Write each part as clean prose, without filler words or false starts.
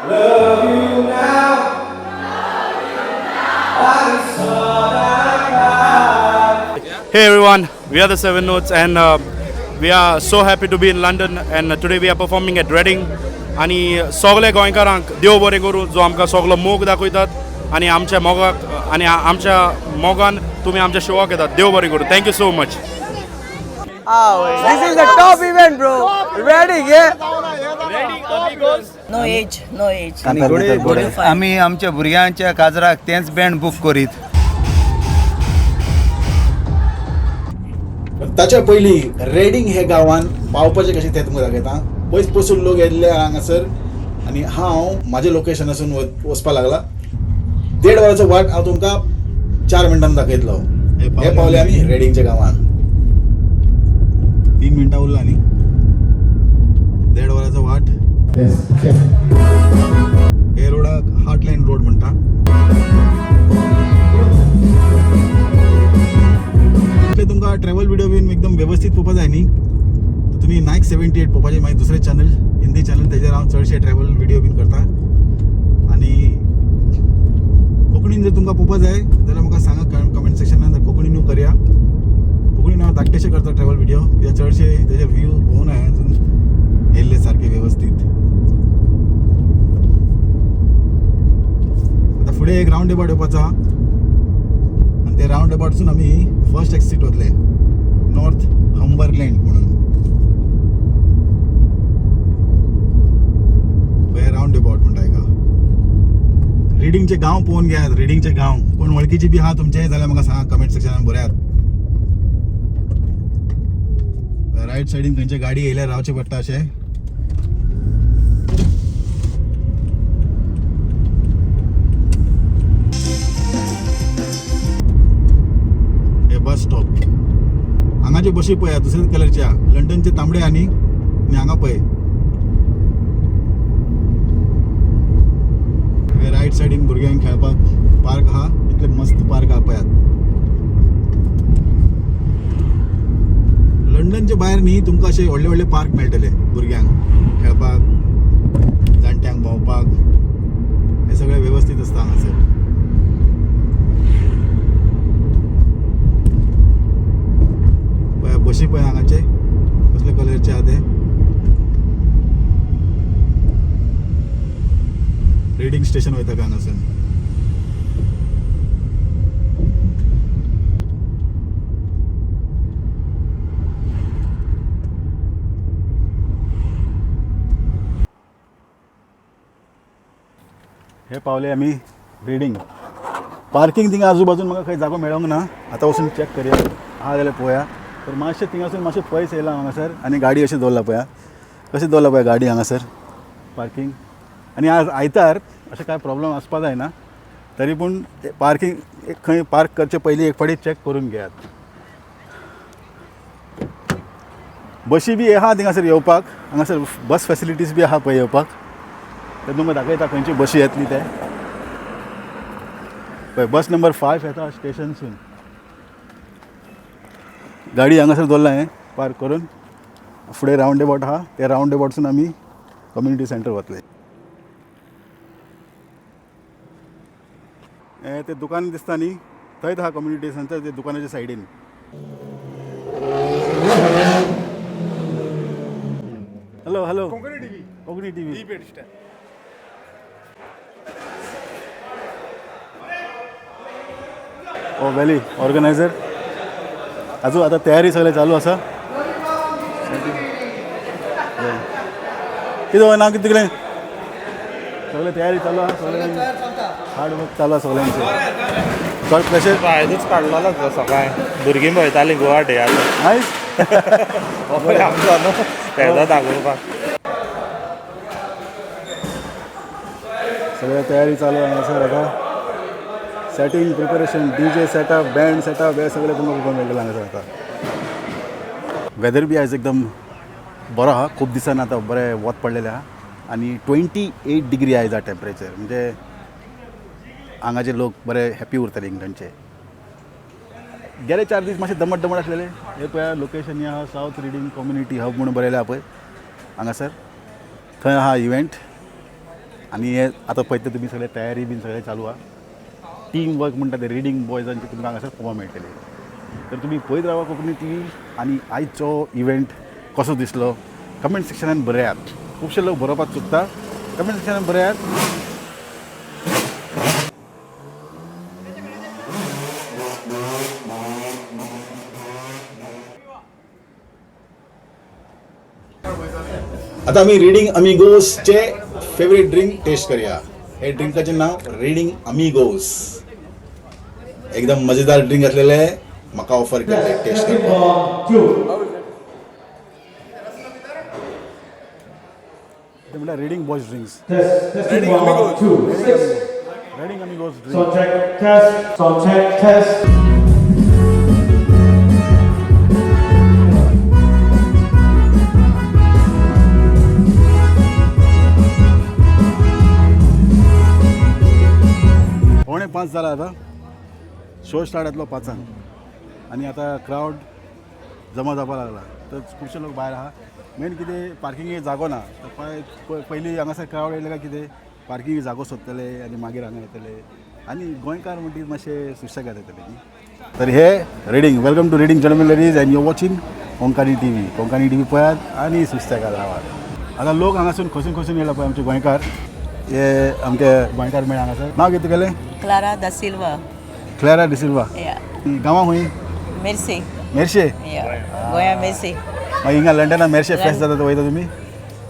Love you now. Hey everyone, we are the Seven Notes and we are so happy to be in London and today we are performing at Reading आणि सगळे गोंयकारांक देव बरें करूं जो आमकां सगळो मोग दाखयतात आणि आमच्या मोगाक आणि आमच्या मोगान तुम्ही आमच्या शोवाक येतात देव बरें करूं thank you so much This is the top event, bro. Ready, yeah? No age, no age. आम्ही आमच्या भुरग्यांच्या काजराक तेंच बँड बूक करीत. ताच्या पयलीं रेडींग हे गांवान पावपाचें कशें तें तुमकां दाखयता. पयस पसून लोक येयल्ले हांगासर आनी हांव म्हाज्या लोकेशनासून वचपाक लागला. 1.5 वराचो वाट हांव तुमकां 4 मिनटांनी दाखयतलो. हे पावले आमी रेडींगच्या गांवान. 3 मिनटां उरला न्ही 1.5 वराचो वाट. हे रोडाक हार्टलायन रोड म्हणटा. तुमकां ट्रॅव्हल व्हिडिओ बीन एकदम व्यवस्थित पळोवपा जाय न्ही तर तुमी नायक 78 पळोवपाचें. मागीर दुसरें चॅनल हिंदी चॅनल तेजेर हांव चडशे ट्रॅव्हल व्हिडिओ बीन करता. आनी कोंकणीन जर तुमकां पळोवपा जाय जाल्यार म्हाका सांगा कमेंट सेक्शनान कोंकणीनूय करया. कोंकणीन हांव धाकटेशे करता ट्रॅव्हल व्हिडिओ कित्याक चडशे तेजे व्ह्यू पळोवन हांवें अजून येयल्ले सारके व्यवस्थित. आतां फुडें एक रावंड अबावट येवपाचो आनी ते रावंड अबावटसून आमी फर्स्ट एक्सिट वतले नॉर्थ हंबरलँड म्हणून. रावंड अबावट म्हणटा हेका. रिडींगचे गांव पळोवन घेयात. रिडींगचे गांव कोण वळखीचे बी आहा तुमचे जाल्यार म्हाका सांगा कमेंट सेक्शनान बऱ्यात. रायट सायडीन खंयचे गाडी येयल्यार रावचें पडटा अशें. हे बस स्टॉप. हांगाच्यो बशी पळया दुसऱ्याच कलरच्या लंडनचे तांबडे आनी हांगा पळय हे रायट सायडीन भुरग्यांक खेळपाक पार्क आहा. इतले मस्त पार्क आहा पळयात. लंडनचे भायर न्ही तुमकां अशे व्हडले व्हडले पार्क मेळटले भुरग्यांक खेळपाक जाणट्यांक भोंवपाक. हे सगळे व्यवस्थित आसता हांगासर. पळय बशी पळय हांगाचे कसले कलरचे आहा ते. रिडींग स्टेशन वयता काय हांगासून. हे पावले आमी रिडींग. पार्किंग थिंगा आजूबाजून म्हाका खंय जागो मेळोंक ना. आतां वचून चॅक करया आहा जाल्यार पळोवया. तर मातशें थिंगासून मातशें पयस येयला हांगासर आनी गाडी अशी दवरला पळया कशी दवरला पळया गाडी हांगासर पार्किंग. आनी आज आयतार अशें कांय प्रॉब्लम आसपा जायना. तरी पूण पार्किंग खंय पार्क करचे पयलीं एक फावटी चॅक करून घेयात. बशी बी आहा थिंगासर येवपाक. हांगासर बस फॅसिलिटीज बी आहा पळय येवपाक. ते तुमकां दाखयता खंयची बशी येतली ते पळय. बस नंबर 5 येता स्टेशनसून. गाडी हांगासर दवरला हांवें पार्क करून. फुडें रावंड अबावट आहा ते रावंड अबावटसून आमी कम्युनिटी सेंटर वतले. ते दुकान दिसता न्ही थंयच आहा कम्युनिटी सेंटर ते दुकानाच्या सायडीन. Hello hello Konkani TV. ओ वेली ऑर्गनायझर आजू आतां तयारी सगळें चालू आसा. कितें ना कितें कितें सगळें तयारी चालू आहा. सगळें हार्ड वर्क चालू आहा सगळ्यांचें. चड प्रेशर भायरूच काडलोलो तो सकाळी. भुरगीं वयतालीं गुवाहाटी आतां आयज आमचो न्हू तेजो दाखोवपाक. सगळ्या तयारी चालू आहे हांगासर. आतां setting preparation DJ setup band setup हे सगळें तुमकां पळोवंक मेळटलें हांगासर. आतां वेदर बी आयज एकदम बरो आहा. खूब दिसान आतां बरें वत पडलेलें आहा आनी 28 डिग्री आयज आहा टेम्परेचर. म्हणजे हांगाचे लोक बरे हॅपी उरतले इंग्लंडचे. गेले 4 दीस मातशे दमट दमट आसलेले. हे पळया लोकेशन आहा सावथ रिडींग कम्युनिटी हब म्हणून बरयलें आहा पळय हांगासर. थंय आहा इव्हेंट आनी हे आतां पळयता तुमी सगळे तयारी बीन सगळे चालू आहा टीम वर्क म्हणटा ते रिडींग बॉयजांचे तुमकां हांगासर पळोवपाक मेळटले तर तुमी पळयत रावा कोंकणी टीव्ही आनी आयचो इव्हेंट कसो दिसलो कमेंट सेक्शनान बरयात खुबशे लोक बरोवपाक चुकता कमेंट सेक्शनान बरयात आता आम्ही रीडिंग अमिगोसचे फेवरेट ड्रिंक टेस्ट करूया हे ड्रिंकाचे नाव रीडिंग अमिगोस एकदम मजेदार ड्रिंक असलेले म्हाका ऑफर केले टेस्ट करपाक ते म्हणल्यार Reading boys drinks Testing 1, 2, 6. Reading amigos Sound drink check, test. Sound check, test. पौणे 5 जाला आता शो स्टार्ट जातलो 5 आनी आतां क्रावड जमा जावपाक लागला तर खुबशे लोक भायर आहा मेन कितें पार्किंगेक जागो ना तर पयलीं हांगासर क्रावड येयले काय कितें पार्किंगेक जागो सोदतले आनी मागीर हांगा येतले आनी गोंयकार म्हणटी मातशे सुशेगाद येतले न्ही तर हे Reading welcome to Reading journal लरीज and you watching Konkani TV पळयात आनी सुशेगाद रावात आतां लोक हांगासून खसून येयला पळय आमचे गोंयकार हे आमचे गोंयकार मेळ हांगासर नांव कितें तुगेलें Clara da Silva. Clara de Silva Yeah. गांवां खंय Merci. Merces Yeah. Goya Merci. मागीर हिंगा लंडना मेर्शे फेस्ट जाता तो वयता तुमी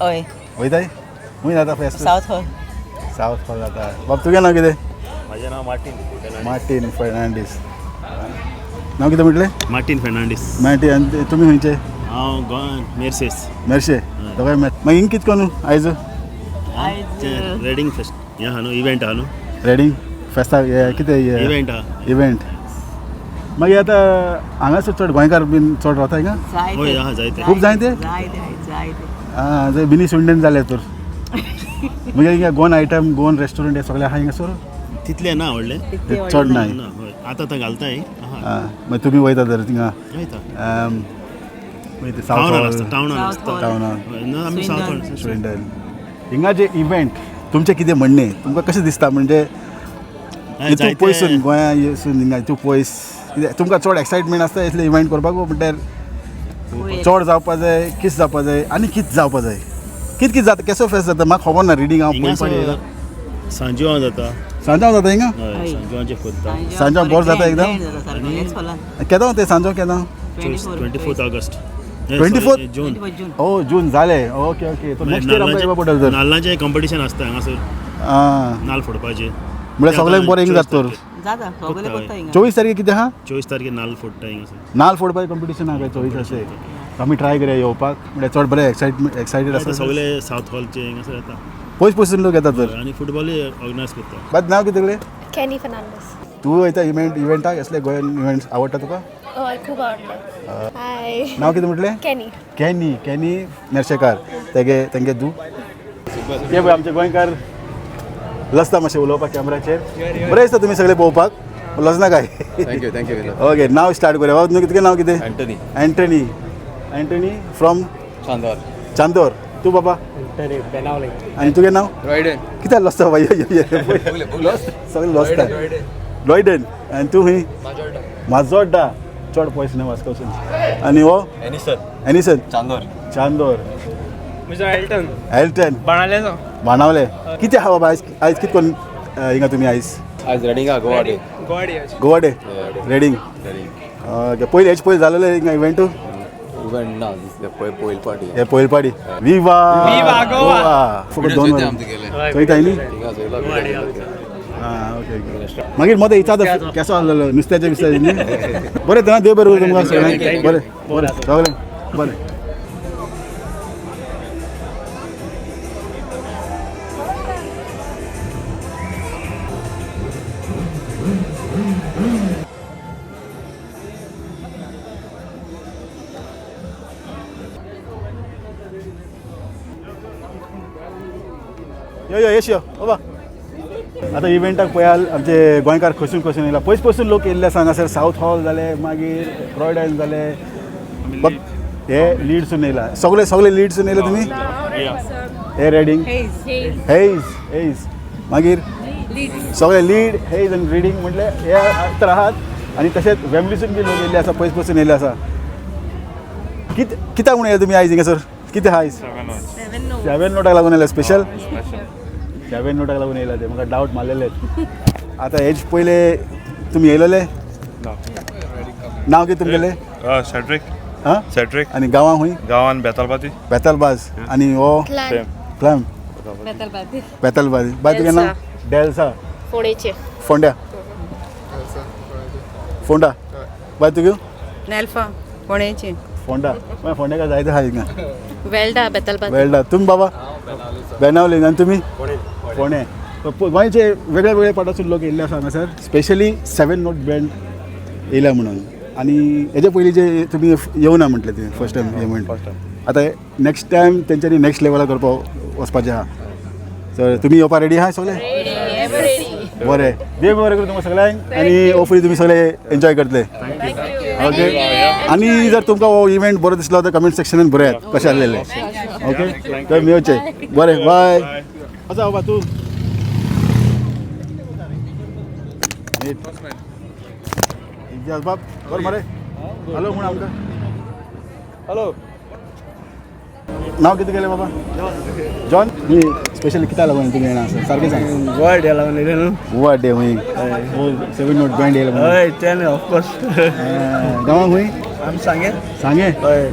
Oi. वयताय खूंय जाता fest South Hall. South hall जाता बाब तुगें नांव कितें माझे नाव मार्टिन मार्टीन फर्नांडीस नांव कितें म्हटलें मार्टिन फेर्नांडीस मार्टीन आनी तुमी खंयचे हांव गोंयान मेर्सेस मेर्शे दोगांय मागीर हिंग कितें कोन्नु आयज रेडींग फेस्ट हें आहा न्हू इव्हेंट आहा न्हू रेडींग फेस्ताक कितें इव्हेंट आहा इव्हेंट मागीर आतां हांगासर चड गोंयकार बीन चड रावता हिंगा होय आहा जायते खूब जायते Zaide. आं थंय बिनी सुंडेन जाले तर मागीर हिंगा गोवन आयटम गोवन रेस्टॉरंट हे सगळे आहा हिंगासर तितले ना व्हडले चड नाय ना होय आतां थंय घालताय आहा मागीर तुमी वयता तर थिंगा वयता मागीर सावथ टावनार हॉल आसता टावनार South आसता Hall. टावनार होय, ना आमी सावथ हॉल स्विंडन हिंगा जे इव्हेंट तुमचें कितें म्हणणें तुमकां कशें दिसता म्हणजे इतू जायते- पयसून गोंया येसून हिंगा इतू पयस कितें तुमकां चड एक्सायटमेंट आसता इतले इव्हेंट करपाक म्हणल्यार चड जावपा जाय किस जावपा जाय आनी कित जावपा जाय कित जाता केसो फेस्ट जाता म्हाका खबर ना रिडींग हांव हिंगा पयलीं येयला सांजवान जाता सांजाव जाता हिंगा हय सांजवानचे फोत्ता सांजो बोर जाता एकदम? केदां ते सांजो केदां 24 ऑगस्ट 24th? जून ओ जून जाले ओके ओके तो नेक्स्ट इयर आमकां येवपा पडटलें तर नाल्लांचें कॉम्पिटिशन आसता हांगासर आं नाल्ल फोडपाचे म्हळ्यार सगळ्यांक बरें हिंग जाता तर जाता सगळे कोत्ता हिंगा 24 तारखेक कितें आहा 24 तारखेर नाल्ल फोडटा हिंगासर नाल्ल फोडपाचें कॉम्पिटिशन आहा काय 24 अशें आमी ट्राय करया येवपाक म्हळ्यार चड बरें एक्सायटेड आतां आसा सगळे सावथ हॉलचे हिंगासर येता पयस पयसून लोक येता तर आनी फुटबॉलूय ऑर्गनायज करता बाद नांव कितें तुगेलें कॅनी फर्नांडीस तूं वयता इव्हेंटाक असले गोंयान इव्हेंट्स आवडटा तुका हय खूब आवडलें हाय नांव कितें म्हटलें कॅनी कॅनी नर्शेकार तेंगे तूं ते पळय आमचे गोंयकार लसता मातशें उलोवपाक कॅमेराचेर बरें दिसता तुमी सगळे पळोवपाक लजना काय थँक्यू ओके नाव स्टार्ट करूया बाबा तुजें नांव कितें Antony Antony from Chandor Chandor तूं बाबा आनी तुजें नांव रॉयडन कित्याक लसता बाय सगळें लसता लॉयडन आनी तूं खंय माजोड्डा चड पयस न्हय वास्को वचून आनी हो एनिसन चांदोर एल्टन बाणावले कितें आहा बाबा आयज कितें कोन्न हिंगा तुमी आयज रेडिंगा Goa day Goa day Reading okay पयलीं हेच पयलीं जालेलें हिंगा इव्हेंटू इव्हेंट ना पयली पार्टी हे पयली पाडी विवा गोवा फुकट 2 वर थंय काय न्ही आं ओके ओके मागीर मदें इचार केसो आसलेलो नुस्त्याचें बिस्त्याचें न्ही बरें तर देव बरें तुमकां सगळ्यांक बरें बरें सगळें बरें यो येस यो बाबा आतां इव्हेंटाक पळयाल आमचे गोंयकार खसून येयला पयस पयसून लोक येयल्ले आसा हांगासर सावथ हॉल जाले मागीर रॉयडन जाले हे लीडसून येयला सगळे लीडसून येयले तुमी हे रेडींग हेज हेज मागीर सगळे लीड हेज आनी रिडींग म्हटले हे तर आहात आनी तशेंच वेंबलीसून बी लोक येयल्ले आसा पयस पसून येयल्ले आसा कित्याक म्हणून येयले तुमी आयज हिंगासर कितें आहा आयज 7 नोटाक लागून येयले स्पेशल 7 नोटाक लागून येयला ते म्हाका डावट मारलेले आतां हेज पयले तुमी येयलेले नांव कितें तुमगेलें सॅट्रिक हां सॅट्रिक आनी गांवां खूंय गांवान बेतालबाती बेतालबाज आनी हो फ्लॅम बेतालबाज बाय तुगे नांव डेल्सा फोडेचे फोंड्या फोंडा बाय तुगे नेल्फा फोणेची फोंडा मागीर फोंड्याक जायते आहा हिंगा वेल्डा बेतलबाद वेल्डा तुमी बाबा बेनावली आनी तुमी फोंडे गोंयचे वेगळे वेगळे पाटासून लोक येयल्ले आसा हांगासर स्पेशली 7 नोट बँड येयला म्हणून आनी हेजे पयलीं जे तुमी येवना म्हटले तुमी फर्स्ट टायम हे म्हण आतां नेक्स्ट टायम तेंच्यांनी नेक्स्ट लेवलाक करपाक वचपाचें आहा सर तुमी येवपा रेडी आहा सगळे बरें देव बरें करूं तुमकां सगळ्यांक आनी होपफुली तुमी सगळे एन्जॉय करतले ओके आनी जर तुमकां हो इव्हेंट बरो दिसलो तर कमेंट सेक्शनान बरयात कशें आसलेले ओके तर मेळचे बरें बाय आसा बाबा तूं बाब बरें मरे हॅलो म्हण आमकां हॅलो नांव कितें केलें बाबा जॉन ही स्पेशली कित्याक लागून तुमी येना सारकें सांग गोवा डे लागून येयले न्हू गोवा डे हूंय 7 नोट बँड येयले हय तें ऑफकोर्स गांवांक हूंय आमी सांगे सांगे हय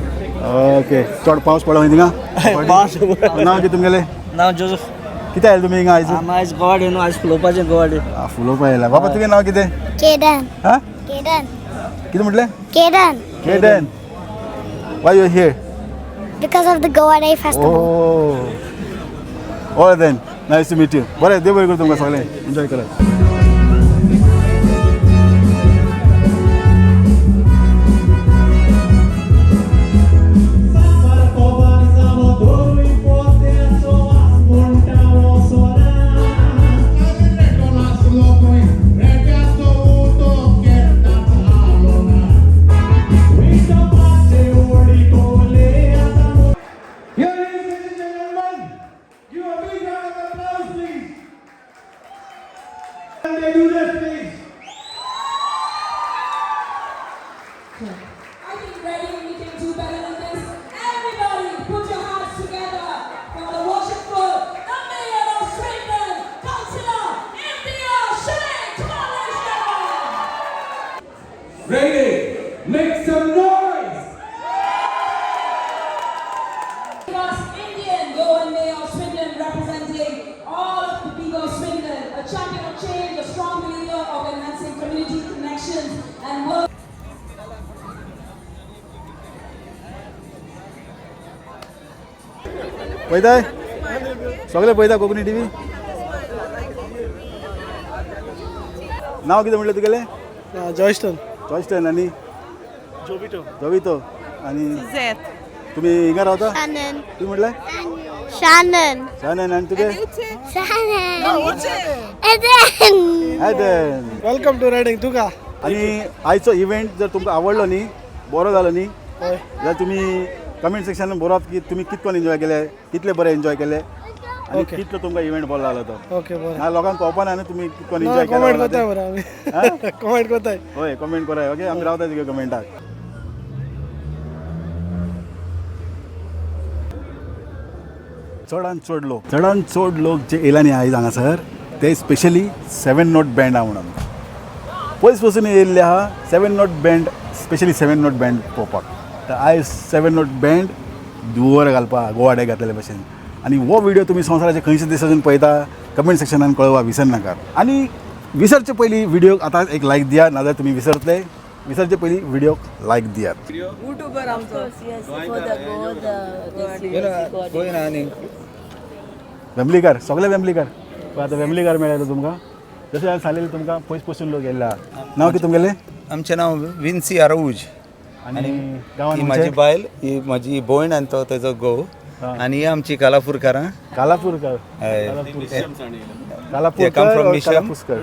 ओके चड पावस पडला थिंगा पावस नांव कितें तुमगेलें नांव जोसफ कितें आयले तुमी हिंगा आयज आमी आयज गोवा डे न्हू आयज फुलोवपाचें गोवा डे फुलोवपा येयला बाबा तुगे नांव कितें केडन हां केडन कितें म्हटलें केडन केडन why you here because of the Goa Day festival. All then nice to meet you बरें देव बरें करूं तुमकां सगळें एन्जॉय करात I think ready we can do better than this. Everybody, put your hands together for the worshipful, the mayor of Swindon, Councillor India Sheikh. Come on, ladies and gentlemen. Ready? Make some noise! Indian Goan Mayor of Swindon representing all of the people of Swindon, a champion of change, a strong believer of enhancing community connections and work. पळयताय सगळे पळयता Konkani TV नांव कितें म्हणलें तुगेलें जॉयस्टन जॉयस्टन आनी जोवितो आनी तुमी हिंगा रावता Shannon. तुमी म्हटलें Shannon. शानन आनी तुगे Shannon. Eden. आयदन वेलकम टू रायडिंग तुका आनी आयचो इव्हेंट जर तुमकां आवडलो न्ही बरो जालो न्ही जाल्यार तुमी कमेंट सेक्शनान बरोवप की तुमी कितकोन एन्जॉय केले कितले बरें एन्जॉय केले आनी कितलो तुमकां इव्हेंट बरो जालो तो ओके बरें ना लोकांक कळपाना न्ही तुमी कितकोन एन्जॉय कमेंट केला कोताय बरें आमी कमेंट कोताय होय कमेंट कराय ओके आमी रावता तुगे कमेंटाक चडान चड लोक जे येयला न्ही आयज हांगासर ते स्पेशली 7 नोट बँड आहा म्हणून पयस पसून येयल्ले आहा 7 note band specially 7 note band पळोवपाक तर आयज 7 नोट बँड दुवर घालपा गोवा डे घातलेले भशेन आनी हो व्हिडिओ तुमी संवसाराचे खंयचे देशासून पळयता कमेंट सेक्शनान कळवा विसरनाकात आनी विसरचे पयलीं व्हिडिओक आतां एक लायक दिया नाजाल्यार तुमी विसरतले विसरचे पयलीं व्हिडिओक लायक दियात युट्यूबर आमचो वेंबलीकार सगळे वेंबलीकार आतां वेंबलीकार मेळ्ळे तुमकां जशें हांवें सांगलेलें तुमकां पयस पसून लोक येयला नांव कितें तुमगेलें आमचें नांव विन्सी अराऊज आनी ही गांवांत म्हाजी बायल ही म्हाजी भयण आनी तो तेजो घोव आनी ही आमची कालापूरकारां कालापूरकार They come from Misham. कालापुस्कर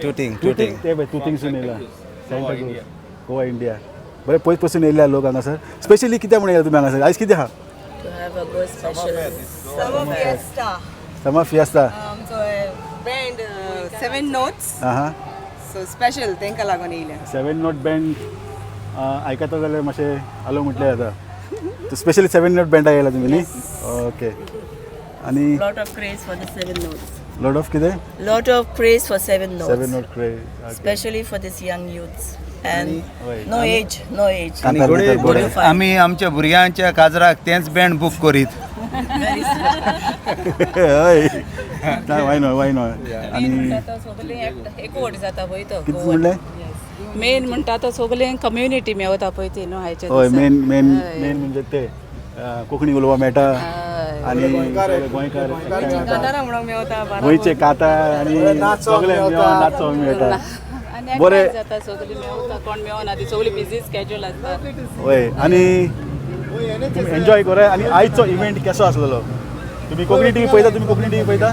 टुटींग ते पळय तुतींगसून येयला गोवा इंडिया बरें पयस पसून येयल्या लोक हांगासर स्पेशली कित्याक म्हणून येयला तुमी हांगासर आयज कितें आहा To have a good special Summer Fiesta. Summer फिएस्ता So band 7 notes. हां So special तांकां लागून येयल्या. 7 नोट बँड आयकता जाल्यार मातशें आलो म्हटलें जाता स्पेशली 7 नोट बँड आयला तुमी न्ही ओके आनी Lot of praise for the 7 notes. Lot of कितें Lot of praise for 7 notes. 7 note क्रे Especially for this young youths. And Wait. no age, no age. आणि कांतार गोडे बिंतार गोडे बरें. आमी आमच्या भुरग्यांच्या काजराक तेंच बँड बूक करीत हय ना वाय नो आनी एकवट जाता पळय तो कितें म्हणलें मेन म्हणटा तो सगळें कम्युनिटी मेवता पळय ती न्हू हायच्या हय दिसा. मेन म्हणजे ते कोंकणी उलोवपा मेळटा आनी गोंयकार कांतारां म्हणूंक मेवता बारा गोंयचे काता आनी सगळे मेळोन नाचोंक मेळटा आनी बरें. एकठांय जाता सगळीं मेवता कोण मेवना ती सगळीं बिझी स्केड्यूल आसता हय आनी तुमी एन्जॉय करा आनी आयचो इव्हेंट कसो आसलेलो तुमी कोंकणी टीव्ही पळयता तुमी कोंकणी टीव्ही पळयता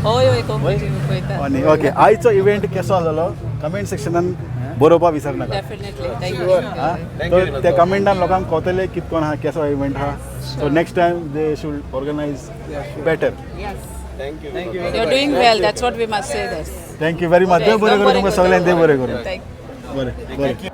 हय हय कोंकणी पळयता आनी ओके आयचो इव्हेंट कसो आसलेलो कमेंट सेक्शनान बरोवपाक विसरनाका डेफिनेटली थँक्यू हां तर त्या कमेंटान लोकांक कळटलें कित कोण आहा कसो इव्हेंट आहा so next time they should organise better you are doing well that's what we must say that's thank you very much देव बरें करूं तुमकां सगळ्यांक देव बरें करूं थँक्यू बरें बरें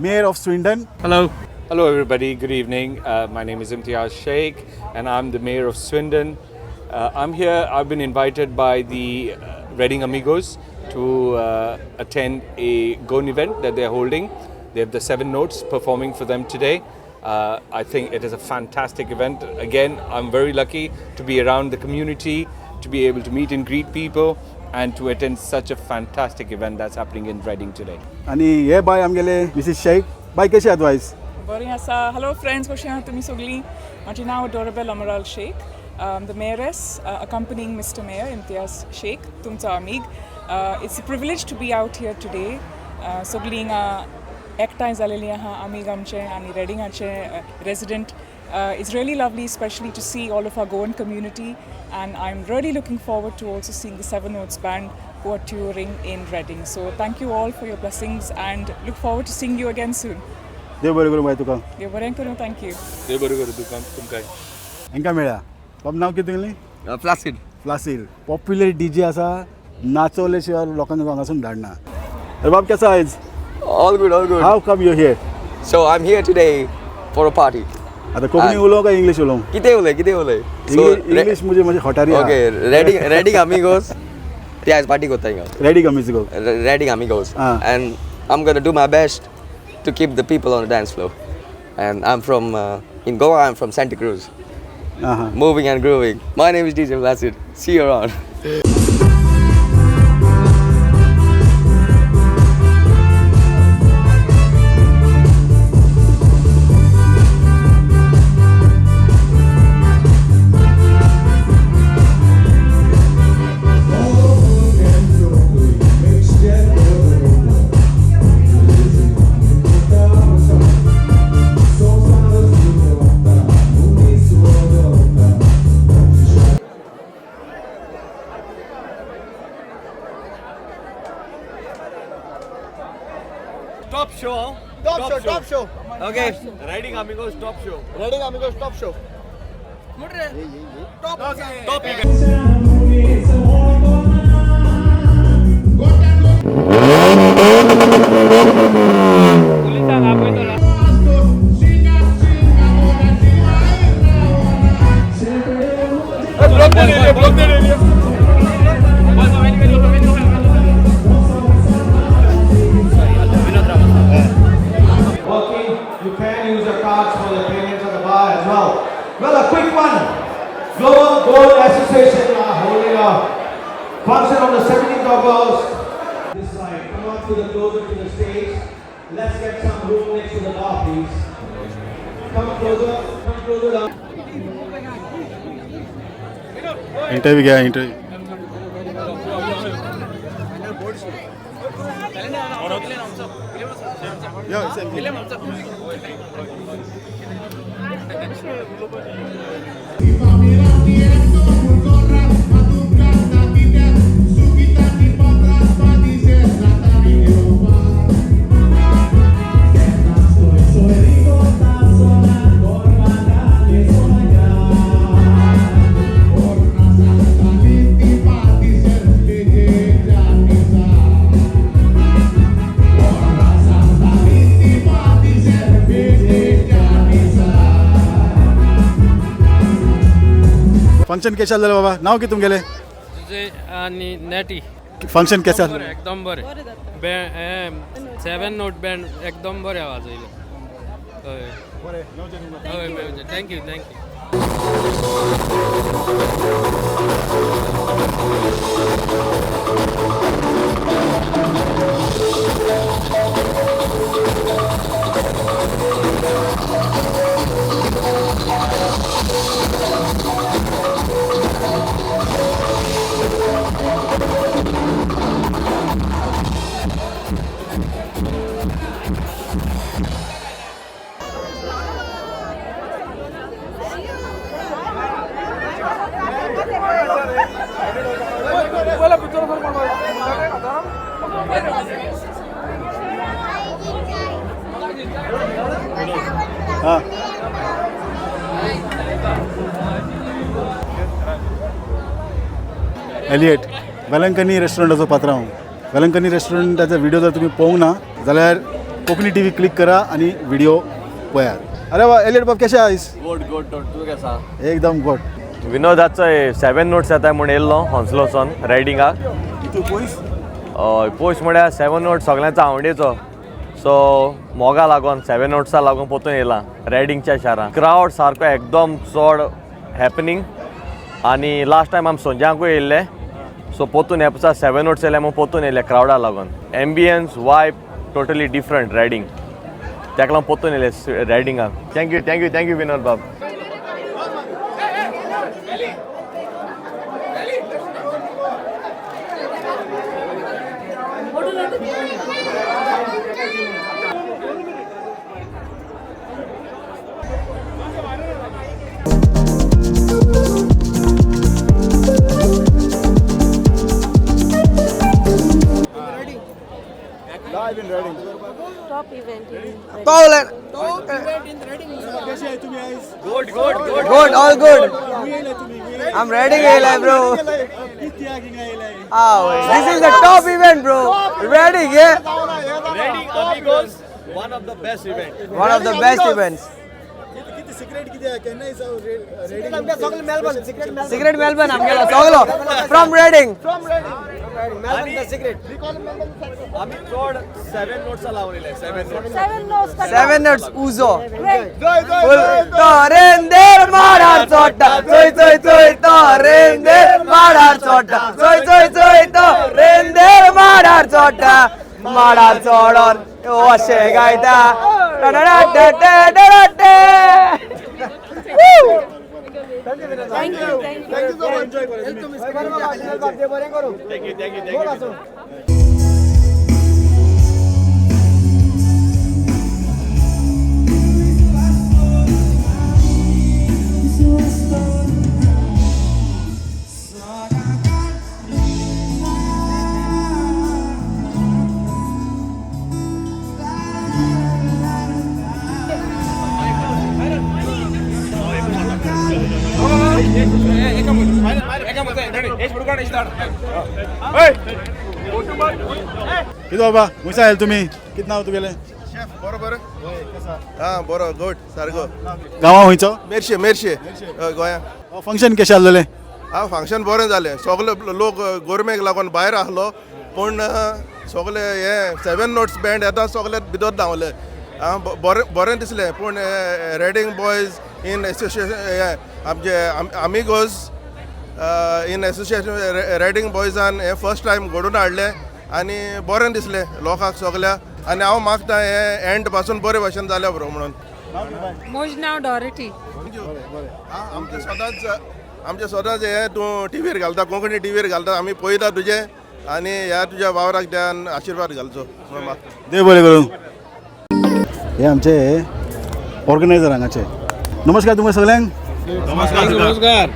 Mayor of Swindon. Hello. Hello, everybody. Good evening. My name is Imtiaz Sheikh, and I'm the mayor of Swindon. I'm here. I've been invited by the Reading Amigos to attend a Gone event that they're holding. They have the 7 Notes performing for them today. I think it is a fantastic event. Again, I'm very lucky to be around the community, to be able to meet and greet people, and to attend such a fantastic event that's happening in Reading today. आणि हे bye आमगेले Mrs Shaikh bye कशी advice बरी आसा hello friends कशी आहात तुमी सगळीं म्हजें नांव Dorabel Amaral Sheikh the mayoress accompanying mister mayor Imtiaz Sheikh तुमचो अमीग it's a privilege to be out here today सगळीं हिंगा एकठांय जालेलीं आहा अमीग आमचे आनी रेडिंगाचे resident it's really lovely, especially to see all of our Goan community, and I'm really looking forward to also seeing the 7 Notes band who are touring in Reading. So thank you all for your blessings and look forward to seeing you again soon. देव बरें करूं bye तुका देव बरें करूं, thank you. देव बरें करूं तुमकां. हांकां मेळ्या बाब नांव कितें तुगेलें Placid. फ्लासील पॉप्युलर डीजे आसा नाचवले शिवाय लोकांक हांगासून धाडना अरे बाब केसो आयज All good, all good. How come you here So I'm here today for a party. आतां कोंकणी उलोवं काय इंग्लीश उलोवं कितें उलय? इंग्लीश म्हणजे हटारी Okay, Reading Amigos. ते आयज पार्टी कोत्ता हिंगा. रेडी कमीच गो Reading Amigos. Ah. And I'm gonna do my best to keep the people on the dance floor. And I'm from in Goa. I'm from Santa Cruz. Moving and grooving. My name is DJ Placid. See you around. Top show. Okay. Reading Amigos top show. Reading Amigos top show. You can use your cards for the payments at the bar as well. Well, a quick one. Global Gold Association are holding a function on the 17th of August. This side, come on to the closer to the stage. Let's get some room next to the bar, please. Come closer down. Interview घ्या interview If I'm function कशें जालें बाबा नांव कितें तुमगेलें आनी नेटी function कशें जालें एकदम बरें बँड 7 नोट बँड एकदम बरें वाजयलें हय थँक्यू हां एलियट वेलंकनी रेस्टॉरंटाचो पात्रांव वेलंकनी रेस्टॉरंटाचो व्हिडिओ जर तुम्ही पळोवंक ना जाल्यार कोंकणी टीव्ही क्लिक करा आणि व्हिडिओ पळयात अरे वा एलियट बाब कशें आयज गुड तूं कसा एकदम गुड विनोदाचो 7 नोट्स येता म्हण येयल्लो हॉन्सलोसून रायडिंगाक पयस हय पयस म्हळ्यार 7 नोट्स सगळ्यांचो आवडीचो सो मोगा लागून 7 नोट्सा लागून पोतून येयला रायडिंगच्या शारान क्रावड सारको एकदम चड हॅपनिंग आनी लास्ट टायम आमी सोंज्यांकूय येयल्ले सो पोतून येवपाचा 7 नोट्स येयले म्हूण पोतून येयले क्रावडा लागून ambience vibe totally different riding ताका लागून पोतून येयले रायडिंगाक थँक्यू विनोद बाब Poland. Good, all good. I'm ready, bro. This is the top event, bro. Ready, yeah? Reading Amigos, one of the best events. One of the best events. Secret Melbourne, I'm gonna soglo from Reading. Melbourne the secret. आम्ही चड 7 notes लावलेले 7 notes 7 notes Uzo. Torrender marar chota. Soy torrender marar chota. Soy torrender marar chota. Marar chodon. Oshe gaita. Thank you. कितें बाबा खुंयसा आयले तुमी कितें नांव तुगेलें बरोबर हां बरो गुड सारको गांवा खंयचो मेर्शे गोंया फंक्शन कशें आसलेलें हां फंक्शन बरें जालें सगळे लोक गोरमेक लागून भायर आहलो पूण सगळे हे 7 नोट्स बँड येता सगळे भितर धांवले बरें दिसलें पूण रेडींग बॉयज इन एसोसिएशन आमचे आमिगोज इन एसोसिएशन रेडींग बॉयजान हे फर्स्ट टायम घडून हाडले आनी बरें दिसलें लोकांक सगळ्याक आनी हांव मागता हे एंड पासून बरे भाशेन जाल्या बरो म्हणून म्हजें नांव डॉरिटी आमचे सदांच हे तूं टीव्हीर घालता कोंकणी टीव्हीर घालता आमी पळयता तुजे आनी ह्या तुज्या वावराक त्यान आशिर्वाद घालचो देव बरें करूं हे आमचे ऑर्गनायझर हांगाचे नमस्कार तुमकां सगळ्यांक नमस्कार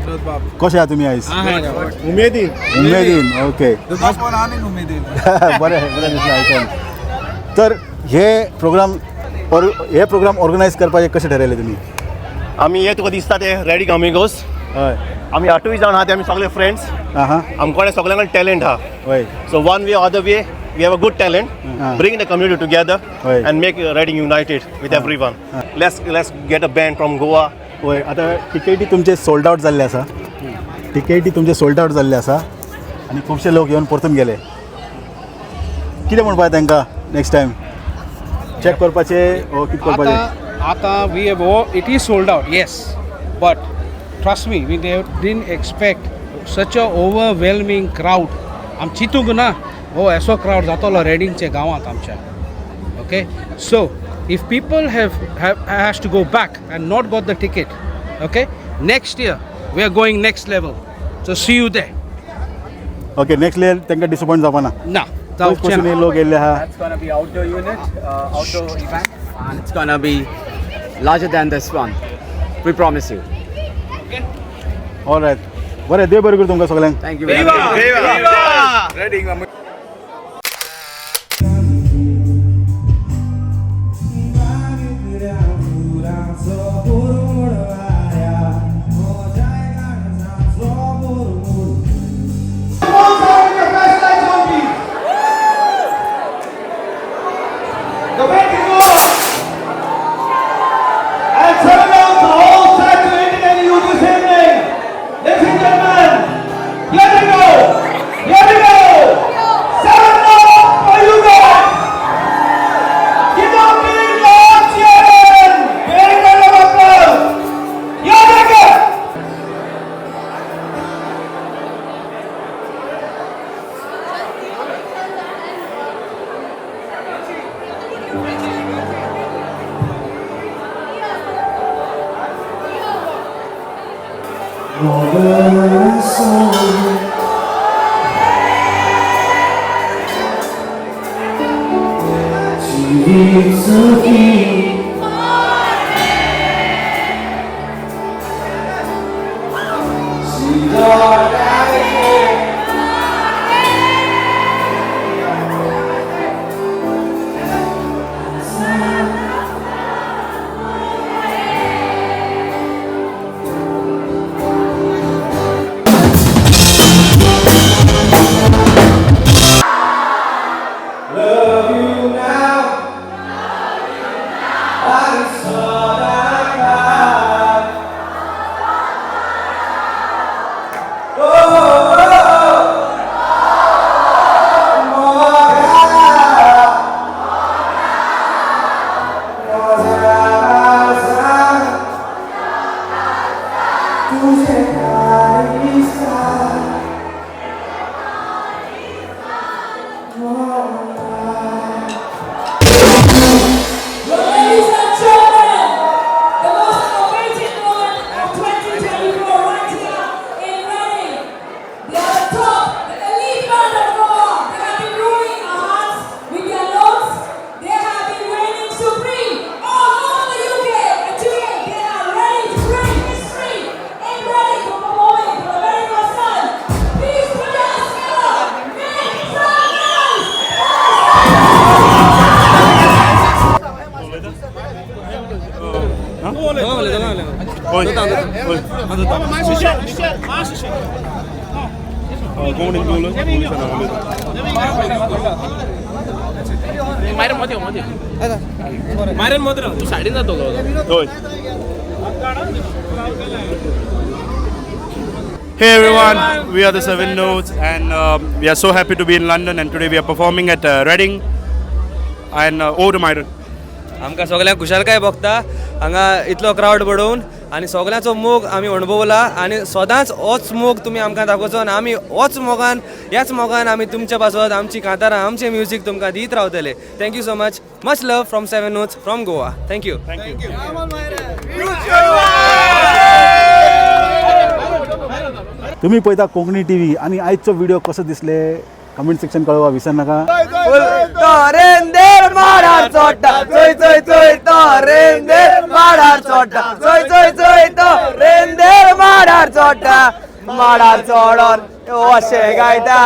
कशे आहात तुम्ही आयज उमेदीन उमेदीन ओके बरें बरें दिसलें आयकून तर हे प्रोग्राम ऑर्गनायज करपाचें कशें ठरयलें तुमी आमी हे तुका दिसता ते रेडी अमिगोस हय आमी 8 जाण आहा ते आमी सगळे फ्रेंड्स आमकडे सगळ्यांकडे टॅलेंट आहा हय so one way other way we have a good talent bring the community together and make Reading united with everyone let's get a band from Goa हय आतां टिकेटी तुमचे सोल्ड आउट जाल्ले आसा आनी खुबशे लोक येवन परतून गेले कितें म्हणपाक तांकां नेक्स्ट टायम चॅक करपाचें ओ कितें करपाचें आतां we have it is sold out yes but trust me we didn't expect such a overwhelming crowd आम चिंतूंक ना हो असो क्राउड जातलो रेडींगचे गांवांत आमच्या okay so if people has to go back and not got the ticket okay next year we are going next level so see you there okay next layer तांकां डिसअपॉयंट जावपाना ना लोक येयल्ले आहा It's gonna be outdoor unit, outdoor event, and it's gonna be larger than this one. We promise you. All right बरें देव बरें करूं तुमकां सगळ्यांक Thank you very much. Reading The waiting room! And turn down the whole set to entertain you this evening. Ladies and gentlemen, here we go! Here we go! 7 notes for you guys! Give up big love, cheering! Very round of applause! Here we go! Ladies and gentlemen, the most innovative moment of 2024 right here in Reading. They are the top, the elite band of Goa. They have been ruling our hearts with their notes. They have been reigning supreme all over the UK. And today they are ready to break history in Reading for performing for the very first time. Please put your hands together. Make some noise. मारेन मत तू साडीन जातो Hey everyone, we are the Seven Notes and we are so happy to be in London and today we are performing at Reading and over to Myron. आमकां सगळ्यांक खुशालकाय भोगता हांगा इतलो crowd बडोवन आनी सगळ्यांचो मोग आमी अणभवला आनी सदांच होच मोग तुमी आमकां दाखोवचो आनी आमी होच मोगान ह्याच मोगान आमी तुमच्या पासत आमची कांतारां आमचें म्युजीक तुमकां दीत रावतले thank you so much much love from seven notes from Goa thank you तुम्ही पळयता कोंकणी टीव्ही आनी आयचो व्हिडिओ कसो दिसले कमेंट सेक्शन कळवा विसरनाका रेंदेर माडार चोटा चोय चोय चोय तो रेंदेर माडार चोटा चोय चोय चोय तो रेंदेर माडार चोडटा माडार चोडोन अशें गायता